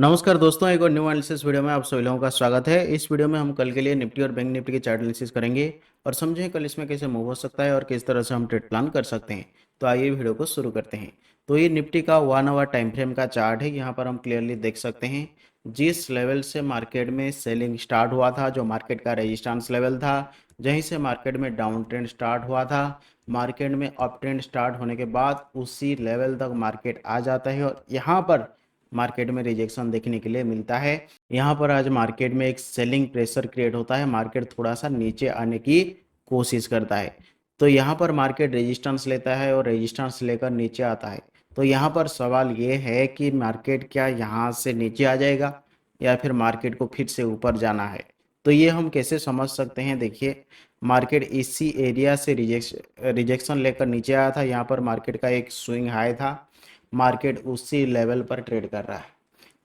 नमस्कार दोस्तों, एक और न्यू एनालिसिस वीडियो में आप सभी लोगों का स्वागत है। इस वीडियो में हम कल के लिए निफ्टी और बैंक निफ्टी की चार्ट एनालिसिस करेंगे और समझें कल इसमें कैसे मूव हो सकता है और किस तरह से हम ट्रेड प्लान कर सकते हैं। तो आइए वीडियो को शुरू करते हैं। तो ये निफ्टी का 1 आवर टाइम फ्रेम का चार्ट है। यहाँ पर हम क्लियरली देख सकते हैं जिस लेवल से मार्केट में सेलिंग स्टार्ट हुआ था, जो मार्केट का रेजिस्टेंस लेवल था, जहीं से मार्केट में डाउन ट्रेंड स्टार्ट हुआ था, मार्केट में अप ट्रेंड स्टार्ट होने के बाद उसी लेवल तक मार्केट आ जाता है और यहाँ पर मार्केट में रिजेक्शन देखने के लिए मिलता है। यहाँ पर आज मार्केट में एक सेलिंग प्रेशर क्रिएट होता है, मार्केट थोड़ा सा नीचे आने की कोशिश करता है। तो यहाँ पर मार्केट रेजिस्टेंस लेता है और रेजिस्टेंस लेकर नीचे आता है। तो यहाँ पर सवाल ये है कि मार्केट क्या यहाँ से नीचे आ जाएगा या फिर मार्केट को फिर से ऊपर जाना है। तो ये हम कैसे समझ सकते हैं, देखिए मार्केट इसी एरिया से रिजेक्शन लेकर नीचे आया था। यहाँ पर मार्केट का एक स्विंग हाई था, मार्केट उसी लेवल पर ट्रेड कर रहा है।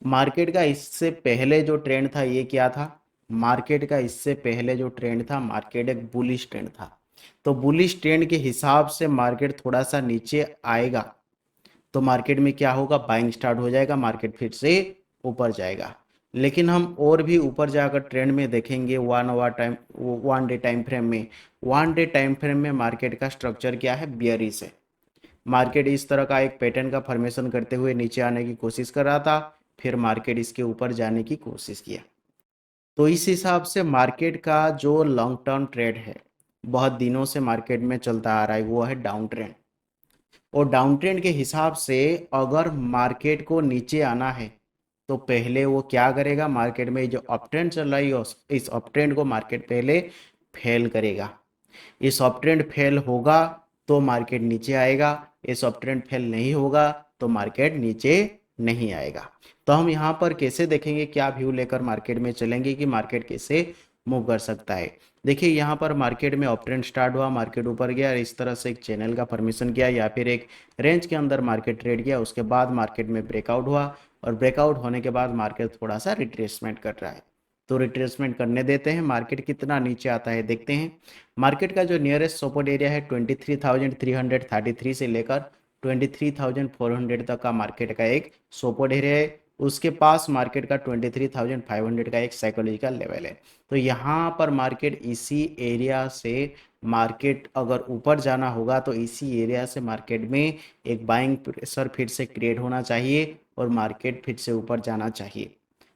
मार्केट का इससे पहले जो ट्रेंड था ये क्या था, मार्केट का इससे पहले जो ट्रेंड था, मार्केट एक बुलिश ट्रेंड था। तो बुलिश ट्रेंड के हिसाब से मार्केट थोड़ा सा नीचे आएगा तो मार्केट में क्या होगा, बाइंग स्टार्ट हो जाएगा, मार्केट फिर से ऊपर जाएगा। लेकिन हम और भी ऊपर जाकर ट्रेंड में देखेंगे 1 hour time 1 day time frame में। 1 डे टाइम फ्रेम में मार्केट का स्ट्रक्चर क्या है, बियरिश है। मार्केट इस तरह का एक पैटर्न का फॉर्मेशन करते हुए नीचे आने की कोशिश कर रहा था, फिर मार्केट इसके ऊपर जाने की कोशिश किया। तो इस हिसाब से मार्केट का जो लॉन्ग टर्म ट्रेड है, बहुत दिनों से मार्केट में चलता आ रहा है, वो है डाउन ट्रेंड। और डाउन ट्रेंड के हिसाब से अगर मार्केट को नीचे आना है तो पहले वो क्या करेगा, मार्केट में जो अप ट्रेंड चल रही है इस अप ट्रेंड को मार्केट पहले फेल करेगा। इस अप ट्रेंड फेल होगा तो मार्केट नीचे आएगा, इस अप ट्रेंड फेल नहीं होगा तो मार्केट नीचे नहीं आएगा। तो हम यहाँ पर कैसे देखेंगे, क्या व्यू लेकर मार्केट में चलेंगे कि मार्केट कैसे मूव कर सकता है। देखिए यहाँ पर मार्केट में अप ट्रेंड स्टार्ट हुआ, मार्केट ऊपर गया और इस तरह से एक चैनल का फॉर्मेशन किया या फिर एक रेंज के अंदर मार्केट ट्रेड किया। उसके बाद मार्केट में ब्रेकआउट हुआ और ब्रेकआउट होने के बाद मार्केट थोड़ा सा रिट्रेसमेंट कर रहा है। तो रिट्रेसमेंट करने देते हैं, मार्केट कितना नीचे आता है देखते हैं। मार्केट का जो नियरेस्ट सपोर्ट एरिया है 23,333 से लेकर 23,400 तक का मार्केट का एक सपोर्ट एरिया है। उसके पास मार्केट का 23,500 का एक साइकोलॉजिकल लेवल है। तो यहाँ पर मार्केट इसी एरिया से मार्केट अगर ऊपर जाना होगा तो इसी एरिया से मार्केट में एक बाइंग प्रेशर फिर से क्रिएट होना चाहिए और मार्केट फिर से ऊपर जाना चाहिए।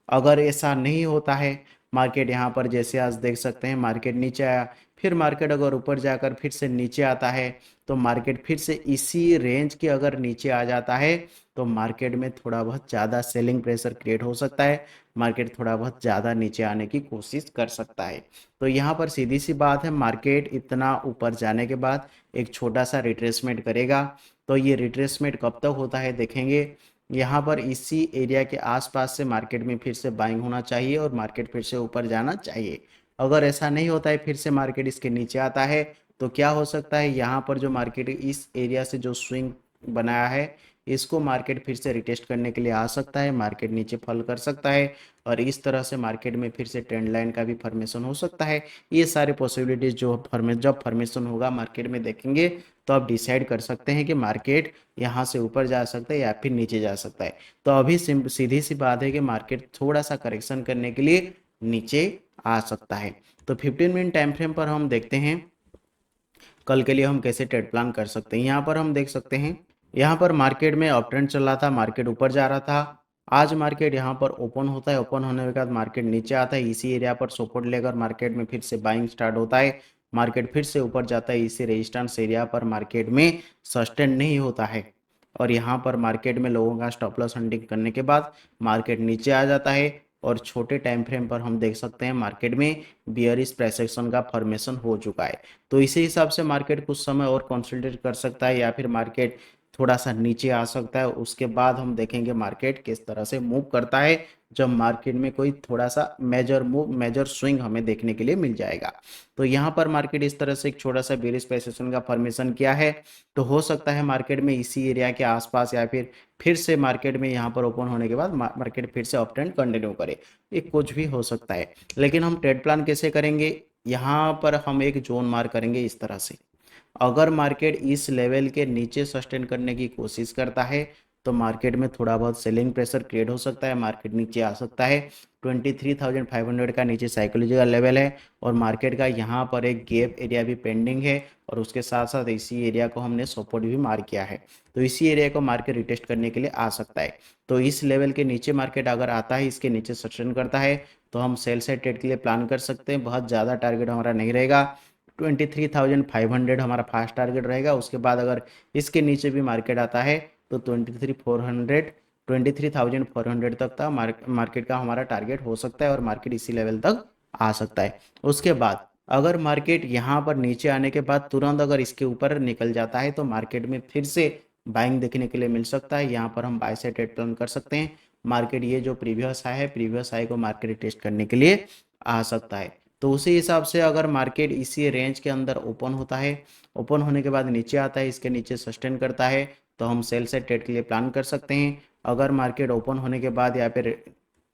अगर ऐसा नहीं होता है, मार्केट यहाँ पर जैसे आज देख सकते हैं मार्केट नीचे आया, फिर मार्केट अगर ऊपर जाकर फिर से नीचे आता है तो मार्केट फिर से इसी रेंज के अगर नीचे आ जाता है तो मार्केट में थोड़ा बहुत ज़्यादा सेलिंग प्रेशर क्रिएट हो सकता है, मार्केट थोड़ा बहुत ज़्यादा नीचे आने की कोशिश कर सकता है। तो यहाँ पर सीधी सी बात है, मार्केट इतना ऊपर जाने के बाद एक छोटा सा रिट्रेसमेंट करेगा। तो ये रिट्रेसमेंट कब तक होता है देखेंगे। यहाँ पर इसी एरिया के आसपास से मार्केट में फिर से बाइंग होना चाहिए और मार्केट फिर से ऊपर जाना चाहिए। अगर ऐसा नहीं होता है, फिर से मार्केट इसके नीचे आता है तो क्या हो सकता है, यहाँ पर जो मार्केट इस एरिया से जो स्विंग बनाया है इसको मार्केट फिर से रिटेस्ट करने के लिए आ सकता है, मार्केट नीचे फॉल कर सकता है और इस तरह से मार्केट में फिर से ट्रेंड लाइन का भी फॉर्मेशन हो सकता है। ये सारे पॉसिबिलिटीज जो जब फॉर्मेशन होगा मार्केट में देखेंगे तो आप डिसाइड कर सकते हैं कि मार्केट यहाँ से ऊपर जा सकता है या फिर नीचे जा सकता है। तो अभी सीधी सी बात है कि मार्केट थोड़ा सा करेक्शन करने के लिए नीचे आ सकता है। तो 15 मिनट टाइम फ्रेम पर हम देखते हैं कल के लिए हम कैसे ट्रेड प्लान कर सकते हैं। यहाँ पर हम देख सकते हैं, यहाँ पर मार्केट में अप ट्रेंड चल रहा था, मार्केट ऊपर जा रहा था। आज मार्केट यहाँ पर ओपन होता है, ओपन होने के बाद मार्केट नीचे आता है, इसी एरिया पर सपोर्ट लेकर मार्केट में फिर से बाइंग स्टार्ट होता है, मार्केट फिर से ऊपर जाता है, इसी रेजिस्टेंस एरिया पर मार्केट में सस्टेन नहीं होता है और यहाँ पर मार्केट में लोगों का स्टॉप लॉस हंटिंग करने के बाद मार्केट नीचे आ जाता है और छोटे टाइम फ्रेम पर हम देख सकते हैं मार्केट में बियरिश प्राइस एक्शन का फॉर्मेशन हो चुका है। तो इसी हिसाब से मार्केट कुछ समय और कंसोलिडेट कर सकता है या फिर मार्केट थोड़ा सा नीचे आ सकता है। उसके बाद हम देखेंगे मार्केट किस तरह से मूव करता है, जब मार्केट में कोई थोड़ा सा मेजर स्विंग हमें देखने के लिए मिल जाएगा। तो यहाँ पर मार्केट इस तरह से एक छोटा सा बेरिश प्राइस एक्शन का फॉर्मेशन किया है। तो हो सकता है मार्केट में इसी एरिया के आसपास या फिर से मार्केट में यहाँ पर ओपन होने के बाद मार्केट फिर से अप ट्रेंड कंटिन्यू करे, ये कुछ भी हो सकता है। लेकिन हम ट्रेड प्लान कैसे करेंगे, यहाँ पर हम एक जोन मार्क करेंगे इस तरह से। अगर मार्केट इस लेवल के नीचे सस्टेन करने की कोशिश करता है तो मार्केट में थोड़ा बहुत सेलिंग प्रेशर क्रिएट हो सकता है, मार्केट नीचे आ सकता है। 23,500 का नीचे साइकोलॉजिकल लेवल है और मार्केट का यहाँ पर एक गैप एरिया भी पेंडिंग है और उसके साथ साथ इसी एरिया को हमने सपोर्ट भी मार किया है। तो इसी एरिया को मार्केट रिटेस्ट करने के लिए आ सकता है। तो इस लेवल के नीचे मार्केट अगर आता है, इसके नीचे सस्टेन करता है, तो हम सेल साइड ट्रेड के लिए प्लान कर सकते हैं। बहुत ज़्यादा टारगेट हमारा नहीं रहेगा, 23,500 हमारा फास्ट टारगेट रहेगा। उसके बाद अगर इसके नीचे भी मार्केट आता है तो 23,400 तक का मार्केट का हमारा टारगेट हो सकता है और मार्केट इसी लेवल तक आ सकता है। उसके बाद अगर मार्केट यहाँ पर नीचे आने के बाद तुरंत अगर इसके ऊपर निकल जाता है तो मार्केट में फिर से बाइंग देखने के लिए मिल सकता है। यहाँ पर हम बाय साइड ट्रेड प्लान कर सकते हैं। मार्केट ये जो प्रीवियस हाई है, प्रीवियस हाई को मार्केट टेस्ट करने के लिए आ सकता है। तो उसी हिसाब से अगर मार्केट इसी रेंज के अंदर ओपन होता है, ओपन होने के बाद नीचे आता है, इसके नीचे सस्टेन करता है, तो हम सेल साइड ट्रेड के लिए प्लान कर सकते हैं। अगर मार्केट ओपन होने के बाद या फिर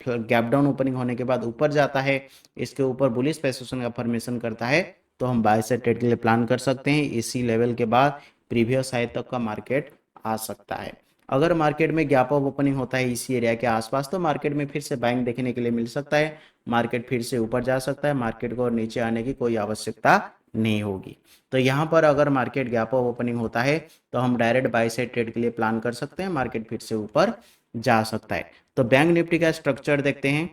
गैप डाउन ओपनिंग होने के बाद ऊपर जाता है, इसके ऊपर बुलिश पोजीशन का फॉर्मेशन करता है, तो हम बाय साइड ट्रेड के लिए प्लान कर सकते हैं। इसी लेवल के बाद प्रीवियस हाई तक का मार्केट आ सकता है। अगर मार्केट में गैप अप ओपनिंग होता है इसी एरिया के आसपास, तो मार्केट में फिर से बाइंग देखने के लिए मिल सकता है। मार्केट फिर से ऊपर जा सकता है, मार्केट को और नीचे आने की कोई आवश्यकता नहीं होगी। तो यहाँ पर अगर मार्केट गैप अप ओपनिंग होता है तो हम डायरेक्ट बाय साइड ट्रेड के लिए प्लान कर सकते हैं, मार्केट फिर से ऊपर जा सकता है। तो बैंक निफ्टी का स्ट्रक्चर देखते हैं।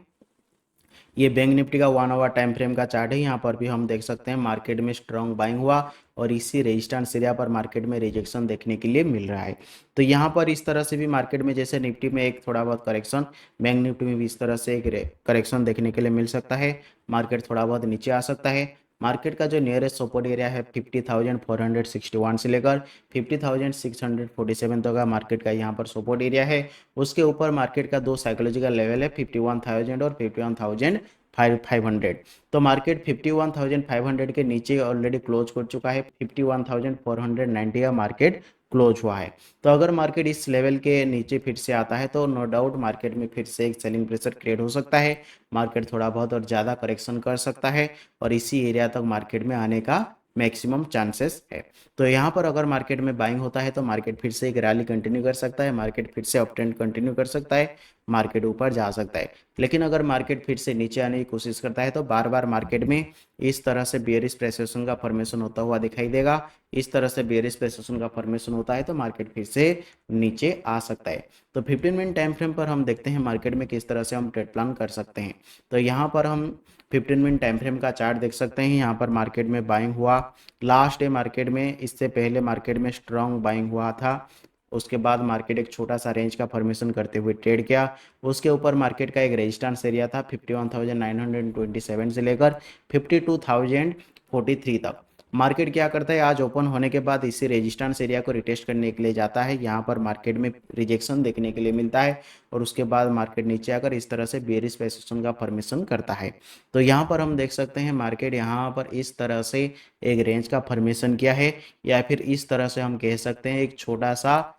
ये बैंक निफ्टी का 1 आवर टाइम फ्रेम का चार्ट है। यहाँ पर भी हम देख सकते हैं मार्केट में स्ट्रॉन्ग बाइंग हुआ और इसी रेजिस्टेंस एरिया पर मार्केट में रिजेक्शन देखने के लिए मिल रहा है। तो यहाँ पर इस तरह से भी मार्केट में जैसे निफ्टी में एक थोड़ा बहुत करेक्शन, बैंक निफ्टी में भी इस तरह से एक करेक्शन देखने के लिए मिल सकता है। मार्केट थोड़ा बहुत नीचे आ सकता है। मार्केट का जो नियरेस्ट सपोर्ट एरिया है 50,461 से लेकर 50,647 तक का मार्केट का यहाँ पर सपोर्ट एरिया है। उसके ऊपर मार्केट का दो साइकोलॉजिकल लेवल है 51,000 और 51,500। तो मार्केट 51,500 के नीचे ऑलरेडी क्लोज कर चुका है, 51,490 का मार्केट क्लोज हुआ है। तो अगर मार्केट इस लेवल के नीचे फिर से आता है तो नो डाउट मार्केट में फिर से एक सेलिंग प्रेशर क्रिएट हो सकता है। मार्केट थोड़ा बहुत और ज़्यादा करेक्शन कर सकता है और इसी एरिया तक मार्केट में आने का मैक्सिमम चांसेस है। तो यहाँ पर अगर मार्केट में बाइंग होता है तो मार्केट फिर से एक रैली कंटिन्यू कर सकता है, मार्केट फिर से अप ट्रेंड कंटिन्यू कर सकता है, मार्केट ऊपर जा सकता है। लेकिन अगर मार्केट फिर से नीचे आने की कोशिश करता है तो बार बार मार्केट में इस तरह से बेयरिश प्रेसेशन का फॉर्मेशन होता हुआ दिखाई देगा। इस तरह से बेयरिश प्रेसेशन का फॉर्मेशन होता है तो मार्केट फिर से नीचे आ सकता है। तो 15 मिनट टाइम फ्रेम पर हम देखते हैं मार्केट में किस तरह से हम ट्रेड प्लान कर सकते हैं। तो यहाँ पर हम 15 मिनट टाइम फ्रेम का चार्ट देख सकते हैं। यहाँ पर मार्केट में बाइंग हुआ लास्ट डे मार्केट में, इससे पहले मार्केट में स्ट्रॉन्ग बाइंग हुआ था। उसके बाद मार्केट एक छोटा सा रेंज का फॉर्मेशन करते हुए ट्रेड किया। उसके ऊपर मार्केट का एक रेजिस्टेंस एरिया था 51,927 से लेकर 52,043 तक। मार्केट क्या करता है, आज ओपन होने के बाद इसी रेजिस्टेंस एरिया को रिटेस्ट करने के लिए जाता है। यहाँ पर मार्केट में रिजेक्शन देखने के लिए मिलता है और उसके बाद मार्केट नीचे आकर इस तरह से बेयरिश पोजीशन का फॉर्मेशन करता है। तो यहाँ पर हम देख सकते हैं मार्केट यहाँ पर इस तरह से एक रेंज का फॉर्मेशन किया है, या फिर इस तरह से हम कह सकते हैं एक छोटा सा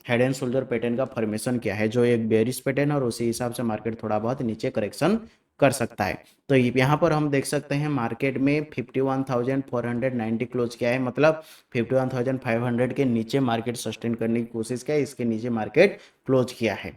हेड एंड शोल्डर पैटर्न का फॉर्मेशन किया है, जो एक बेयरिश पैटर्न, और उसी हिसाब से मार्केट थोड़ा बहुत नीचे करेक्शन कर सकता है। तो यहाँ पर हम देख सकते हैं मार्केट में 51,490 क्लोज किया है, मतलब 51,500 के नीचे मार्केट सस्टेन करने की कोशिश किया है, इसके नीचे मार्केट क्लोज किया है।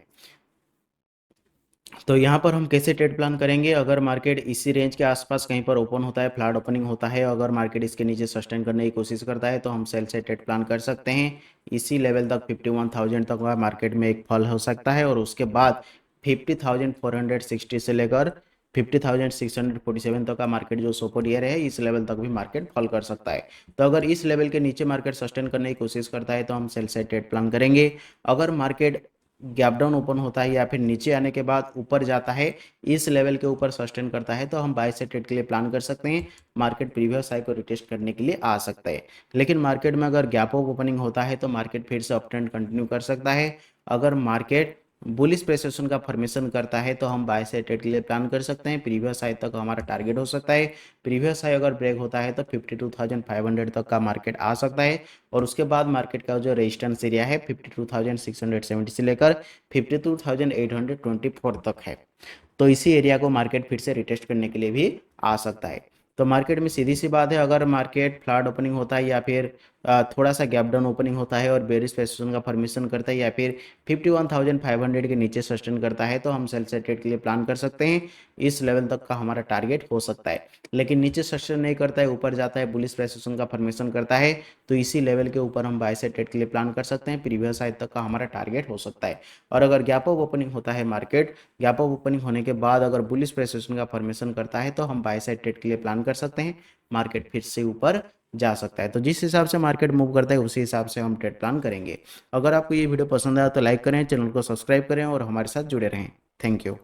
तो यहाँ पर हम कैसे ट्रेड प्लान करेंगे, अगर मार्केट इसी रेंज के आसपास कहीं पर ओपन होता है, फ्लैट ओपनिंग होता है, अगर मार्केट इसके नीचे सस्टेन करने की कोशिश करता है तो हम सेल से ट्रेड प्लान कर सकते हैं। इसी लेवल तक 51,000 तक का मार्केट में एक फॉल हो सकता है और उसके बाद 50,460 से लेकर 50,647 तक का मार्केट जो सपोर्ट ईयर है, इस लेवल तक भी मार्केट फॉल कर सकता है। तो अगर इस लेवल के नीचे मार्केट सस्टेन करने की कोशिश करता है तो हम सेल साइड ट्रेड प्लान करेंगे। अगर मार्केट गैप डाउन ओपन होता है या फिर नीचे आने के बाद ऊपर जाता है, इस लेवल के ऊपर सस्टेन करता है, तो हम बाय साइड ट्रेड के लिए प्लान कर सकते हैं। मार्केट प्रीवियस हाई को रिटेस्ट करने के लिए आ सकता है। लेकिन मार्केट में अगर गैप अप ओपनिंग होता है तो मार्केट फिर से अप ट्रेंड कंटिन्यू कर सकता है। अगर मार्केट बुलिश प्रेसेशन का फॉर्मेशन करता है तो हम बाय साइड ट्रेड के लिए प्लान कर सकते हैं। प्रीवियस हाई तक हमारा टारगेट हो सकता है। प्रीवियस हाई अगर ब्रेक होता है तो 52,500 तक का मार्केट आ सकता है और उसके बाद मार्केट का जो रेजिस्टेंस एरिया है 52,670 से लेकर 52,824 तक है। तो इसी एरिया को मार्केट फिर से रिटेस्ट करने के लिए भी आ सकता है। तो मार्केट में सीधी सी बात है, अगर मार्केट फ्लैट ओपनिंग होता है या फिर थोड़ा सा गैप डाउन ओपनिंग होता है और बेरिश रेजिस्टेंस का फॉर्मेशन करता है या फिर 51,500 के नीचे सस्टेन करता है तो हम सेल से ट्रेड के लिए प्लान कर सकते हैं। इस लेवल तक का हमारा टारगेट हो सकता है। लेकिन नीचे सस्टेन नहीं करता है, ऊपर जाता है, बुलिश रेजिस्टेंस का फॉर्मेशन करता है, तो इसी लेवल के ऊपर हम बाय साइड ट्रेड के लिए प्लान कर सकते हैं। प्रीवियस हाई तक का हमारा टारगेट हो सकता है। और अगर गैप अप ओपनिंग होता है मार्केट, गैप अप ओपनिंग होने के बाद अगर बुलिश रेजिस्टेंस का फॉर्मेशन करता है तो हम बाय साइड ट्रेड के लिए प्लान कर सकते हैं। मार्केट फिर से ऊपर जा सकता है। तो जिस हिसाब से मार्केट मूव करता है उसी हिसाब से हम ट्रेड प्लान करेंगे। अगर आपको ये वीडियो पसंद आया तो लाइक करें, चैनल को सब्सक्राइब करें और हमारे साथ जुड़े रहें। Thank you.